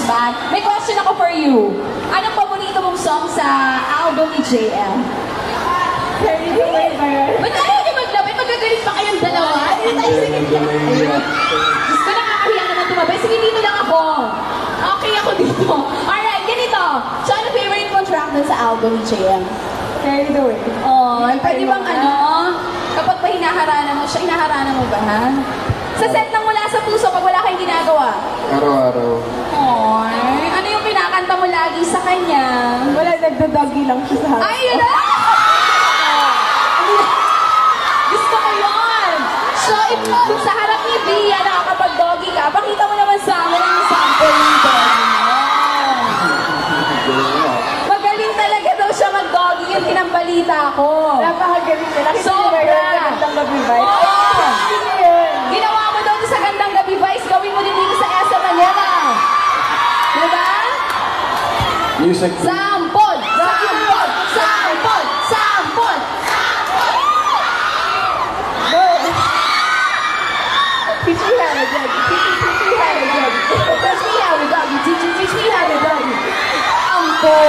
Band. May question ako for you. Anong paborito mong song sa album ni JM? Carry the way ba yun? Ba't ayaw niyo maglabay? Magkagalit pa kayong dalawa? Diyos ko, nakakahiya naman tumabay. Sige, dito lang ako. Okay ako dito. Alright, ganito. So, ano favorite mo track dun sa album ni JM? Carry the way. Oh, pwede bang ano? Kapag ba hinaharana mo siya, hinaharana mo ba, ha? Sa set ng Mula sa Puso, pag wala kang ginagawa? Araw-araw. Ay, ano yung pinakanta mo lagi sa kanya? Wala, nagdadoggy lang siya sa house. Ay, yun na! Gusto ko yun! So, if sa harap ni Bia, nakakapag-doggy ka, pakita mo naman sa amin ang sample ng doggy mo. Magaling talaga daw siya mag-doggy, yung pinambalita ko. Napakagaling niya. Nakita niyo ba yun? Gandang gabi ba? Ginawa mo daw sa Gandang Gabi Vice, gawin mo din dito sa SM Manila. Diba? Music. Sa